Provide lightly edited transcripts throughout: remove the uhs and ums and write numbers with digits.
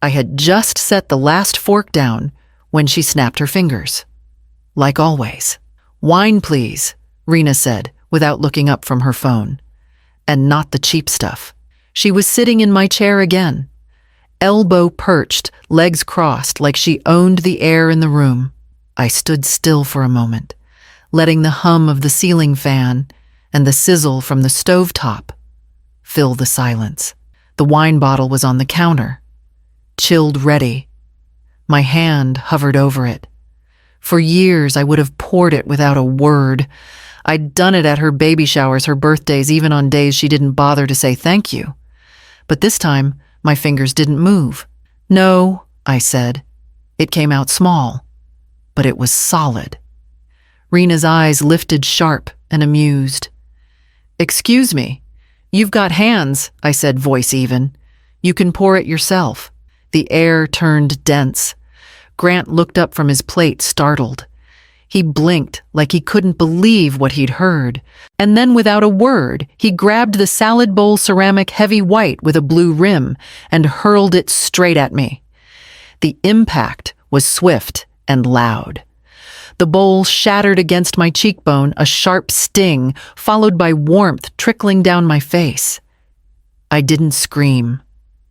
I had just set the last fork down when she snapped her fingers. Like always. "Wine, please," Rena said, without looking up from her phone. And not the cheap stuff. She was sitting in my chair again, elbow perched, legs crossed like she owned the air in the room. I stood still for a moment, letting the hum of the ceiling fan and the sizzle from the stovetop fill the silence. The wine bottle was on the counter, chilled ready. My hand hovered over it. For years, I would have poured it without a word. I'd done it at her baby showers, her birthdays, even on days she didn't bother to say thank you. But this time, my fingers didn't move. "No," I said. It came out small, but it was solid. Rena's eyes lifted sharp and amused. "Excuse me. You've got hands," I said, voice even. "You can pour it yourself." The air turned dense. Grant looked up from his plate, startled. He blinked like he couldn't believe what he'd heard. And then, without a word, he grabbed the salad bowl ceramic heavy white with a blue rim and hurled it straight at me. The impact was swift and loud. The bowl shattered against my cheekbone, a sharp sting, followed by warmth trickling down my face. I didn't scream.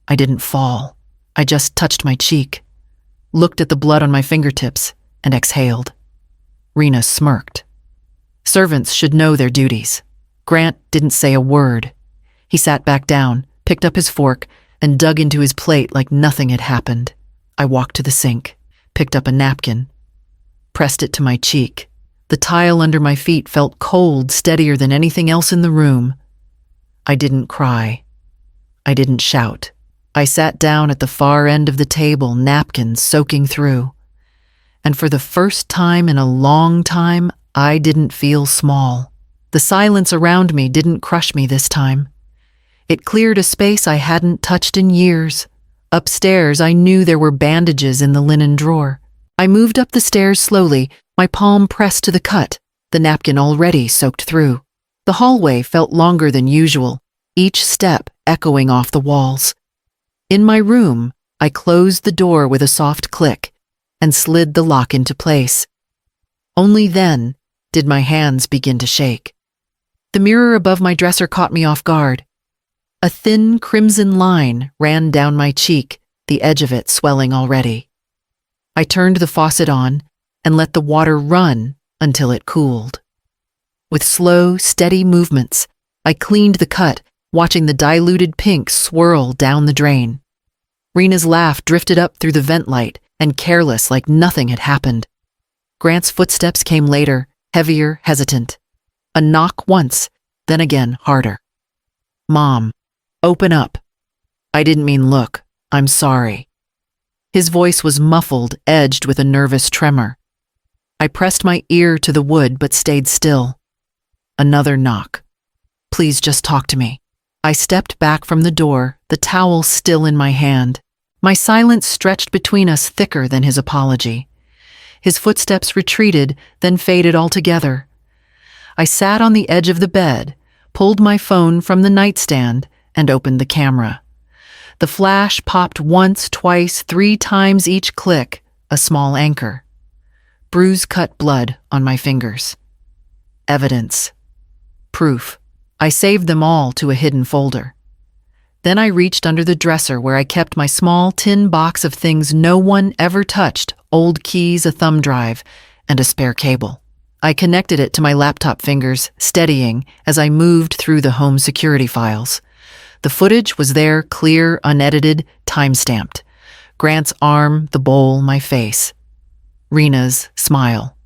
I didn't fall. I just touched my cheek, looked at the blood on my fingertips, and exhaled. Rena smirked. Servants should know their duties. Grant didn't say a word. He sat back down, picked up his fork, and dug into his plate like nothing had happened. I walked to the sink, picked up a napkin, pressed it to my cheek. The tile under my feet felt cold, steadier than anything else in the room. I didn't cry. I didn't shout. I sat down at the far end of the table, napkins soaking through. And for the first time in a long time, I didn't feel small. The silence around me didn't crush me this time. It cleared a space I hadn't touched in years. Upstairs, I knew there were bandages in the linen drawer. I moved up the stairs slowly, my palm pressed to the cut, the napkin already soaked through. The hallway felt longer than usual, each step echoing off the walls. In my room, I closed the door with a soft click and slid the lock into place. Only then did my hands begin to shake. The mirror above my dresser caught me off guard. A thin crimson line ran down my cheek, the edge of it swelling already. I turned the faucet on and let the water run until it cooled. With slow, steady movements, I cleaned the cut, watching the diluted pink swirl down the drain. Rena's laugh drifted up through the vent light, and careless like nothing had happened. Grant's footsteps came later, heavier, hesitant. A knock once, then again harder. "Mom, open up." I didn't mean look. "I'm sorry." His voice was muffled, edged with a nervous tremor. I pressed my ear to the wood but stayed still. Another knock. "Please just talk to me." I stepped back from the door, the towel still in my hand. My silence stretched between us thicker than his apology. His footsteps retreated, then faded altogether. I sat on the edge of the bed, pulled my phone from the nightstand, and opened the camera. The flash popped once, twice, 3 times each click, a small anchor. Bruise-cut blood on my fingers. Evidence. Proof. I saved them all to a hidden folder. Then I reached under the dresser where I kept my small tin box of things no one ever touched, old keys, a thumb drive, and a spare cable. I connected it to my laptop fingers, steadying as I moved through the home security files. The footage was there, clear, unedited, time-stamped. Grant's arm, the bowl, my face. Rena's smile.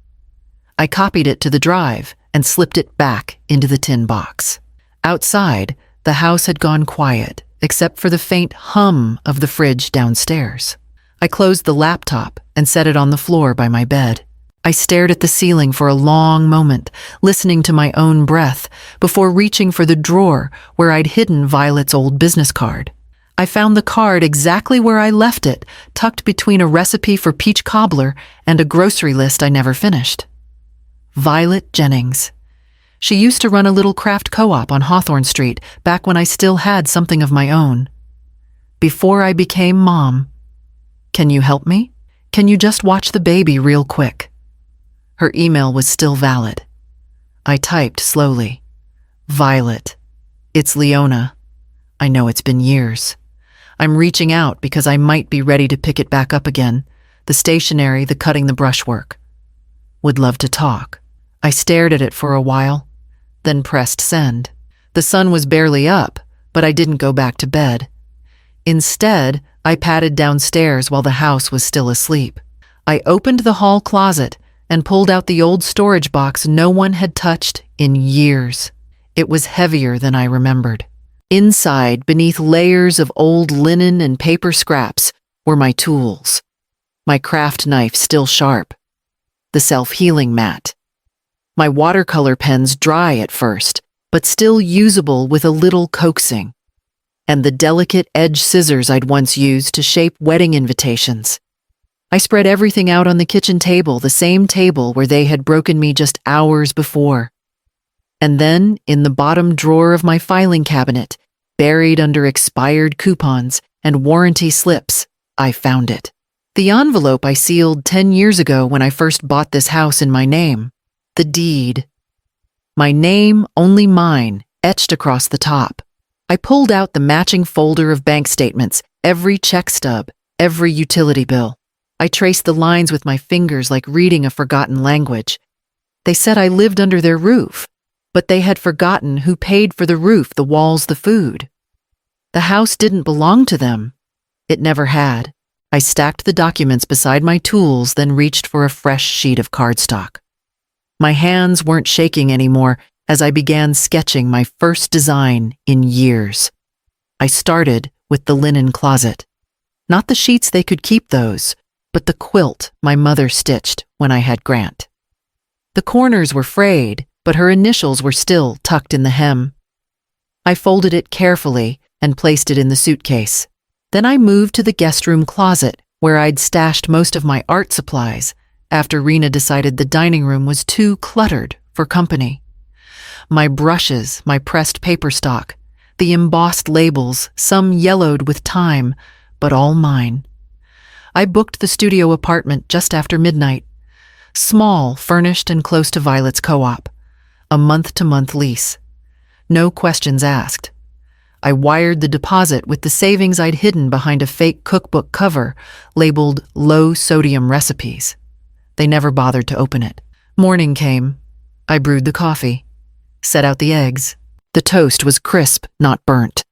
I copied it to the drive and slipped it back into the tin box. Outside, the house had gone quiet, except for the faint hum of the fridge downstairs. I closed the laptop and set it on the floor by my bed. I stared at the ceiling for a long moment, listening to my own breath, before reaching for the drawer where I'd hidden Violet's old business card. I found the card exactly where I left it, tucked between a recipe for peach cobbler and a grocery list I never finished. Violet Jennings. She used to run a little craft co-op on Hawthorne Street back when I still had something of my own. Before I became mom, Can you help me? Can you just watch the baby real quick? Her email was still valid. I typed slowly. Violet. It's Leona. I know it's been years. I'm reaching out because I might be ready to pick it back up again. The stationery, the cutting, the brushwork. Would love to talk. I stared at it for a while, then pressed send. The sun was barely up, but I didn't go back to bed. Instead, I padded downstairs while the house was still asleep. I opened the hall closet and pulled out the old storage box no one had touched in years. It was heavier than I remembered. Inside, beneath layers of old linen and paper scraps, were my tools. My craft knife still sharp. The self-healing mat. My watercolor pens dry at first, but still usable with a little coaxing. And the delicate edge scissors I'd once used to shape wedding invitations. I spread everything out on the kitchen table, the same table where they had broken me just hours before. And then, in the bottom drawer of my filing cabinet, buried under expired coupons and warranty slips, I found it. The envelope I sealed 10 years ago when I first bought this house in my name. The deed. My name, only mine, etched across the top. I pulled out the matching folder of bank statements, every check stub, every utility bill. I traced the lines with my fingers like reading a forgotten language. They said I lived under their roof, but they had forgotten who paid for the roof, the walls, the food. The house didn't belong to them. It never had. I stacked the documents beside my tools, then reached for a fresh sheet of cardstock. My hands weren't shaking anymore as I began sketching my first design in years. I started with the linen closet. Not the sheets, they could keep those, but the quilt my mother stitched when I had Grant. The corners were frayed, but her initials were still tucked in the hem. I folded it carefully and placed it in the suitcase. Then I moved to the guest room closet, where I'd stashed most of my art supplies, after Rena decided the dining room was too cluttered for company. My brushes, my pressed paper stock, the embossed labels, some yellowed with time, but all mine. I booked the studio apartment just after midnight. Small, furnished, and close to Violet's co-op. A month-to-month lease. No questions asked. I wired the deposit with the savings I'd hidden behind a fake cookbook cover labeled low-sodium recipes. They never bothered to open it. Morning came. I brewed the coffee. Set out the eggs. The toast was crisp, not burnt.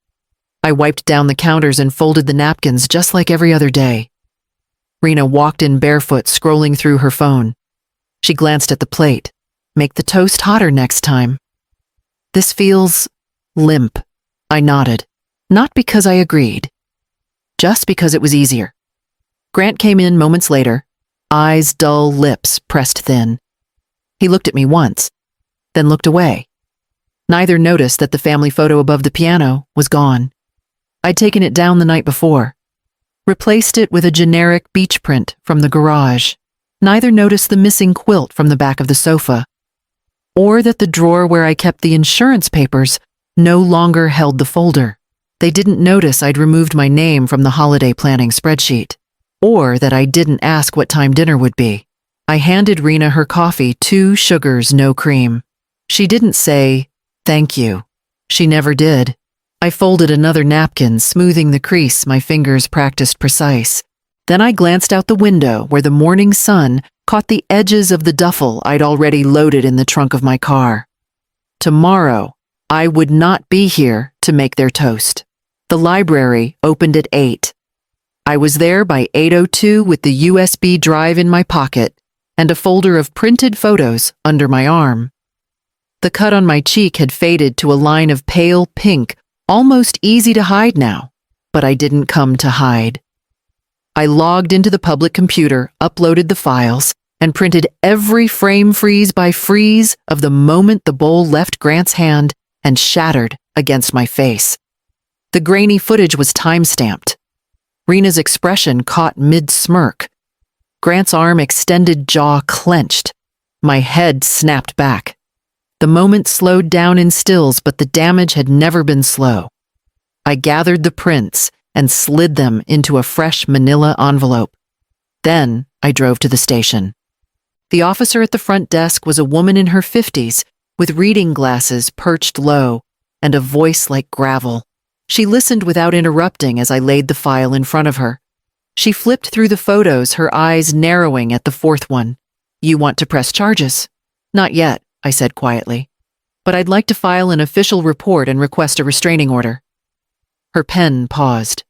I wiped down the counters and folded the napkins just like every other day. Rena walked in barefoot, scrolling through her phone. She glanced at the plate. Make the toast hotter next time. This feels limp. I nodded. Not because I agreed. Just because it was easier. Grant came in moments later. Eyes dull, lips pressed thin. He looked at me once, then looked away. Neither noticed that the family photo above the piano was gone. I'd taken it down the night before. Replaced it with a generic beach print from the garage. Neither noticed the missing quilt from the back of the sofa, or that the drawer where I kept the insurance papers no longer held the folder. They didn't notice I'd removed my name from the holiday planning spreadsheet, or that I didn't ask what time dinner would be. I handed Rena her coffee, 2 sugars, no cream. She didn't say, "Thank you." She never did. I folded another napkin, smoothing the crease my fingers practiced precise. Then I glanced out the window where the morning sun caught the edges of the duffel I'd already loaded in the trunk of my car. Tomorrow, I would not be here to make their toast. The library opened at 8. I was there by 8:02 with the USB drive in my pocket and a folder of printed photos under my arm. The cut on my cheek had faded to a line of pale pink, almost easy to hide now, but I didn't come to hide. I logged into the public computer, uploaded the files, and printed every frame freeze by freeze of the moment the bowl left Grant's hand and shattered against my face. The grainy footage was time-stamped. Rena's expression caught mid-smirk. Grant's arm extended, jaw clenched. My head snapped back. The moment slowed down in stills, but the damage had never been slow. I gathered the prints, and slid them into a fresh manila envelope. Then I drove to the station. The officer at the front desk was a woman in her 50s with reading glasses perched low and a voice like gravel. She listened without interrupting as I laid the file in front of her. She flipped through the photos, her eyes narrowing at the fourth one. "You want to press charges?" "Not yet," I said quietly. "But I'd like to file an official report and request a restraining order." Her pen paused.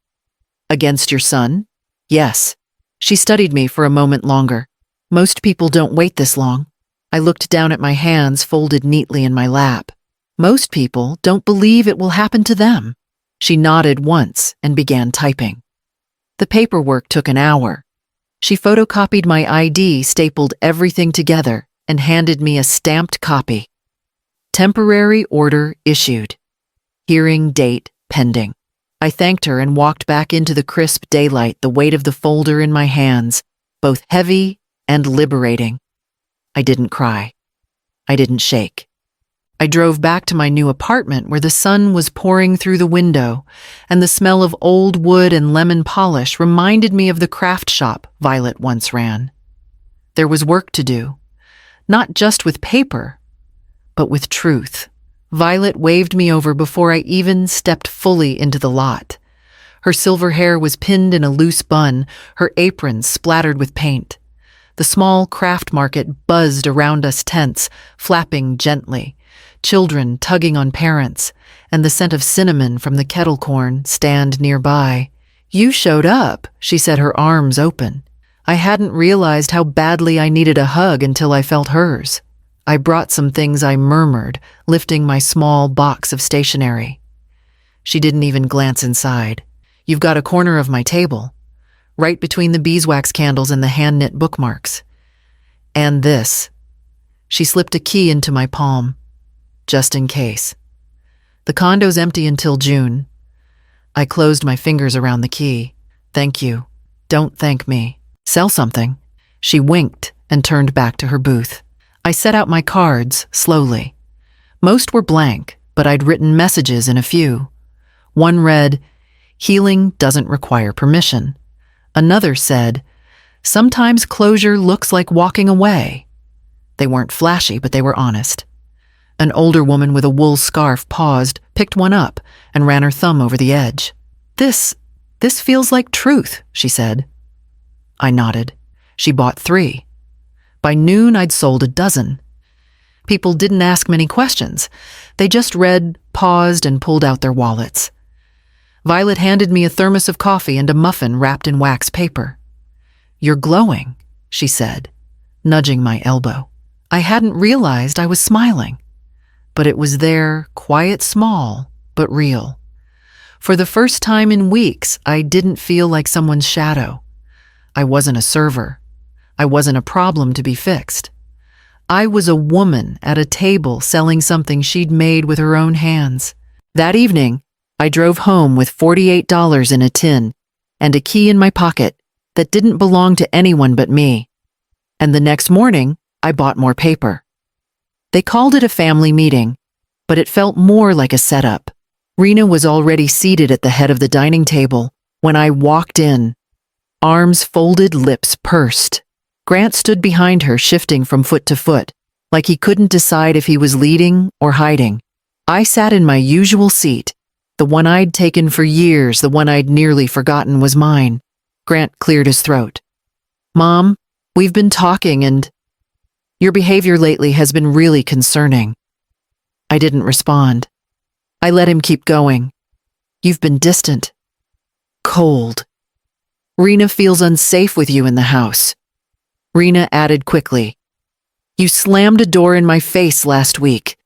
"Against your son?" "Yes." She studied me for a moment longer. "Most people don't wait this long." I looked down at my hands folded neatly in my lap. "Most people don't believe it will happen to them." She nodded once and began typing. The paperwork took an hour. She photocopied my ID, stapled everything together, and handed me a stamped copy. Temporary order issued. Hearing date pending. I thanked her and walked back into the crisp daylight, the weight of the folder in my hands, both heavy and liberating. I didn't cry. I didn't shake. I drove back to my new apartment where the sun was pouring through the window, and the smell of old wood and lemon polish reminded me of the craft shop Violet once ran. There was work to do, not just with paper, but with truth. Violet waved me over before I even stepped fully into the lot. Her silver hair was pinned in a loose bun, her apron splattered with paint. The small craft market buzzed around us tents, flapping gently, children tugging on parents, and the scent of cinnamon from the kettle corn stand nearby. "You showed up," she said, her arms open. I hadn't realized how badly I needed a hug until I felt hers. I brought some things, I murmured, lifting my small box of stationery. She didn't even glance inside. "You've got a corner of my table, right between the beeswax candles and the hand-knit bookmarks. And this." She slipped a key into my palm. "Just in case. The condo's empty until June." I closed my fingers around the key. "Thank you. Don't thank me. Sell something." She winked and turned back to her booth. I set out my cards slowly. Most were blank, but I'd written messages in a few. One read, "Healing doesn't require permission." Another said, "Sometimes closure looks like walking away." They weren't flashy, but they were honest. An older woman with a wool scarf paused, picked one up, and ran her thumb over the edge. This feels like truth," she said. I nodded. She bought 3. By noon, I'd sold a dozen. People didn't ask many questions. They just read, paused, and pulled out their wallets. Violet handed me a thermos of coffee and a muffin wrapped in wax paper. "You're glowing," she said, nudging my elbow. I hadn't realized I was smiling. But it was there, quiet, small, but real. For the first time in weeks, I didn't feel like someone's shadow. I wasn't a server. I wasn't a problem to be fixed. I was a woman at a table selling something she'd made with her own hands. That evening, I drove home with $48 in a tin and a key in my pocket that didn't belong to anyone but me. And the next morning, I bought more paper. They called it a family meeting, but it felt more like a setup. Rena was already seated at the head of the dining table when I walked in. Arms folded, lips pursed. Grant stood behind her, shifting from foot to foot, like he couldn't decide if he was leading or hiding. I sat in my usual seat, the one I'd taken for years, the one I'd nearly forgotten was mine. Grant cleared his throat. "Mom, we've been talking and your behavior lately has been really concerning." I didn't respond. I let him keep going. "You've been distant. Cold. Rena feels unsafe with you in the house." Rena added quickly, "You slammed a door in my face last week.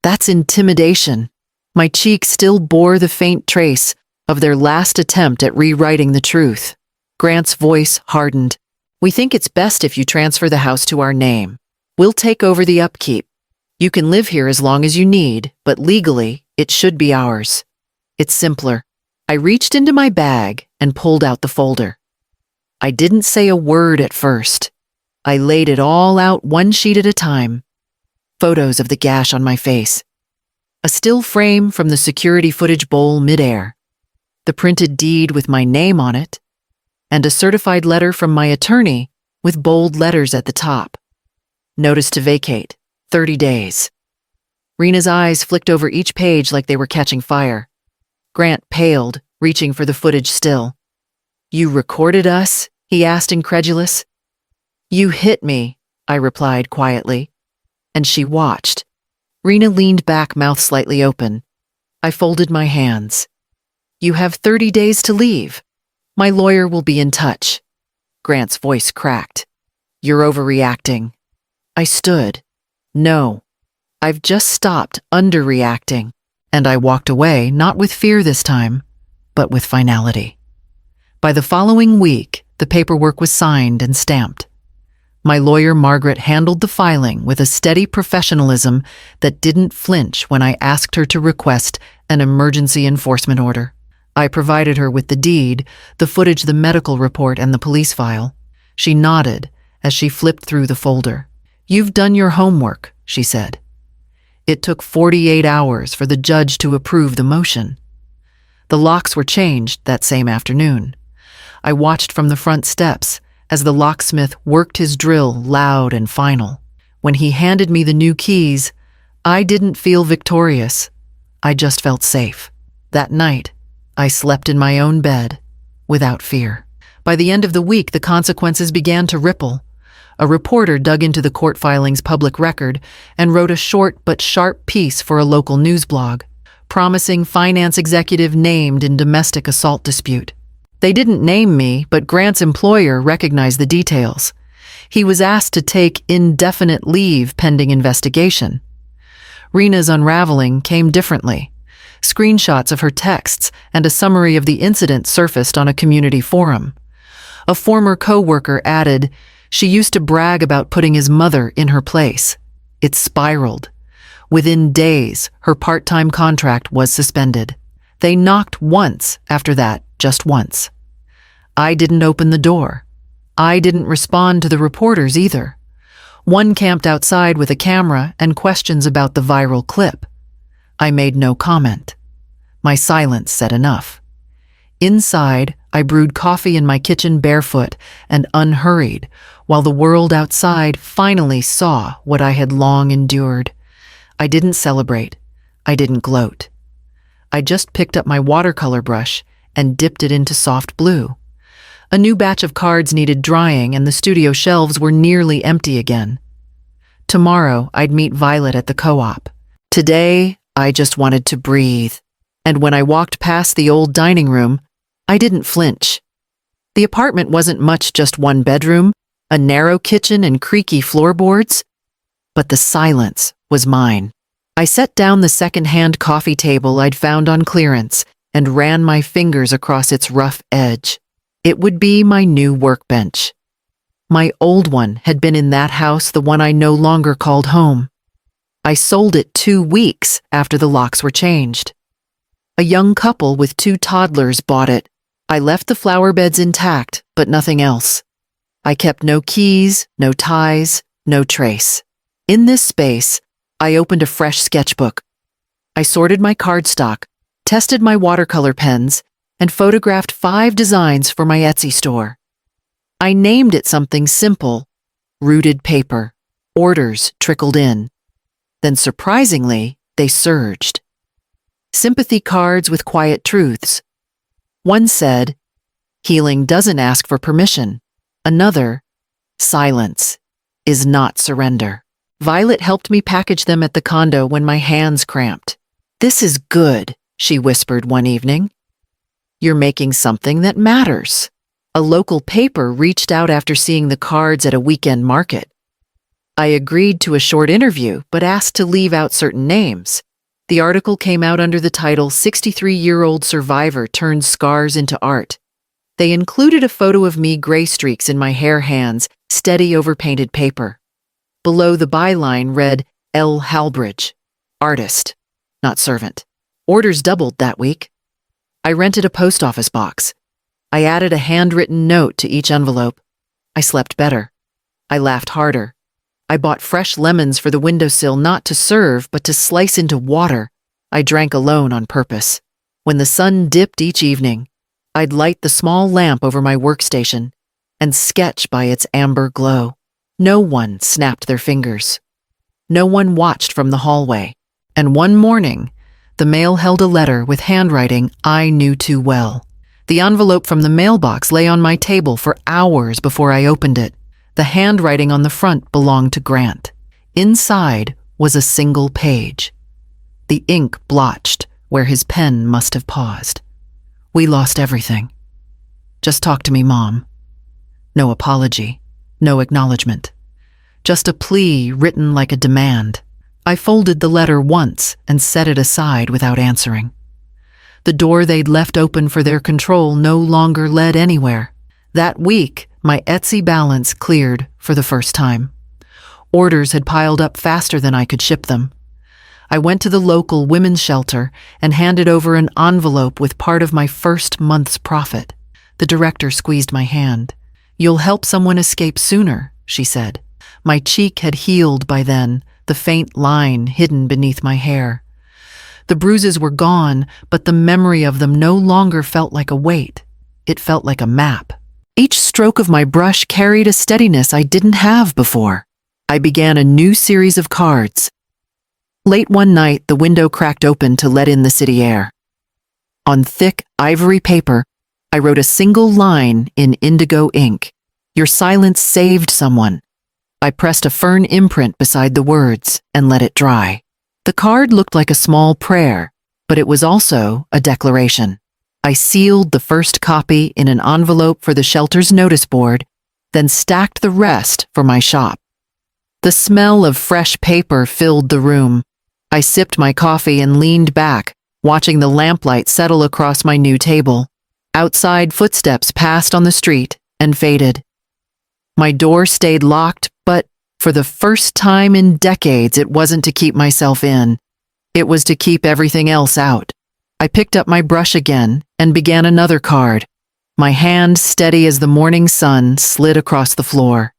That's intimidation." My cheek still bore the faint trace of their last attempt at rewriting the truth. Grant's voice hardened. "We think it's best if you transfer the house to our name. We'll take over the upkeep. You can live here as long as you need, but legally, it should be ours. It's simpler." I reached into my bag and pulled out the folder. I didn't say a word at first. I laid it all out one sheet at a time. Photos of the gash on my face. A still frame from the security footage bowl midair. the printed deed with my name on it, and a certified letter from my attorney with bold letters at the top. Notice to vacate, 30 days. Rena's eyes flicked over each page like they were catching fire. Grant paled, reaching for the footage still. "You recorded us?" he asked, incredulous. "You hit me," I replied quietly. And she watched. Rena leaned back, mouth slightly open. I folded my hands. "You have 30 days to leave. My lawyer will be in touch." Grant's voice cracked. "You're overreacting." I stood. "No, I've just stopped underreacting." And I walked away, not with fear this time, but with finality. By the following week, the paperwork was signed and stamped. My lawyer, Margaret, handled the filing with a steady professionalism that didn't flinch when I asked her to request an emergency enforcement order. I provided her with the deed, the footage, the medical report, and the police file. She nodded as she flipped through the folder. "You've done your homework," she said. It took 48 hours for the judge to approve the motion. The locks were changed that same afternoon. I watched from the front steps as the locksmith worked his drill loud and final. When he handed me the new keys, I didn't feel victorious. I just felt safe. That night, I slept in my own bed, without fear. By the end of the week, the consequences began to ripple. A reporter dug into the court filing's public record and wrote a short but sharp piece for a local news blog, promising finance executive named in domestic assault dispute. They didn't name me, but Grant's employer recognized the details. He was asked to take indefinite leave pending investigation. Rena's unraveling came differently. Screenshots of her texts and a summary of the incident surfaced on a community forum. A former co-worker added, "She used to brag about putting his mother in her place." It spiraled. Within days, her part-time contract was suspended. They knocked once after that, just once. I didn't open the door. I didn't respond to the reporters either. One camped outside with a camera and questions about the viral clip. I made no comment. My silence said enough. Inside, I brewed coffee in my kitchen barefoot and unhurried, while the world outside finally saw what I had long endured. I didn't celebrate. I didn't gloat. I just picked up my watercolor brush and dipped it into soft blue. A new batch of cards needed drying, and the studio shelves were nearly empty again. Tomorrow, I'd meet Violet at the co-op. Today, I just wanted to breathe. And when I walked past the old dining room, I didn't flinch. The apartment wasn't much, just one bedroom, a narrow kitchen and creaky floorboards. But the silence was mine. I set down the second-hand coffee table I'd found on clearance and ran my fingers across its rough edge. It would be my new workbench. My old one had been in that house, the one I no longer called home. I sold it 2 weeks after the locks were changed. A young couple with 2 toddlers bought it. I left the flower beds intact, but nothing else. I kept no keys, no ties, no trace. In this space, I opened a fresh sketchbook. I sorted my cardstock, tested my watercolor pens, and photographed 5 designs for my Etsy store. I named it something simple, rooted paper. Orders trickled in. Then surprisingly, they surged. Sympathy cards with quiet truths. One said, "Healing doesn't ask for permission." Another, "Silence is not surrender." Violet helped me package them at the condo when my hands cramped. "This is good," she whispered one evening. "You're making something that matters." A local paper reached out after seeing the cards at a weekend market. I agreed to a short interview, but asked to leave out certain names. The article came out under the title, "63-Year-Old Survivor Turns Scars into Art." They included a photo of me, gray streaks in my hair, hands steady over painted paper. Below, the byline read, "L. Halbridge, artist, not servant." Orders doubled that week. I rented a post office box. I added a handwritten note to each envelope. I slept better. I laughed harder. I bought fresh lemons for the windowsill, not to serve, but to slice into water. I drank alone on purpose. When the sun dipped each evening, I'd light the small lamp over my workstation and sketch by its amber glow. No one snapped their fingers. No one watched from the hallway. And one morning, the mail held a letter with handwriting I knew too well. The envelope from the mailbox lay on my table for hours before I opened it. The handwriting on the front belonged to Grant. Inside was a single page. The ink blotched where his pen must have paused. We lost everything. Just talk to me, Mom. No apology, no acknowledgement. Just a plea written like a demand. I folded the letter once and set it aside without answering. The door they'd left open for their control no longer led anywhere. That week, my Etsy balance cleared for the first time. Orders had piled up faster than I could ship them. I went to the local women's shelter and handed over an envelope with part of my first month's profit. The director squeezed my hand. "You'll help someone escape sooner," she said. My cheek had healed by then, the faint line hidden beneath my hair. The bruises were gone, but the memory of them no longer felt like a weight. It felt like a map. Each stroke of my brush carried a steadiness I didn't have before. I began a new series of cards. Late one night, the window cracked open to let in the city air. On thick ivory paper, I wrote a single line in indigo ink. "Your silence saved someone." I pressed a fern imprint beside the words and let it dry. The card looked like a small prayer, but it was also a declaration. I sealed the first copy in an envelope for the shelter's notice board, then stacked the rest for my shop. The smell of fresh paper filled the room. I sipped my coffee and leaned back, watching the lamplight settle across my new table. Outside, footsteps passed on the street and faded. My door stayed locked, but for the first time in decades, it wasn't to keep myself in. It was to keep everything else out. I picked up my brush again and began another card, my hand steady as the morning sun slid across the floor.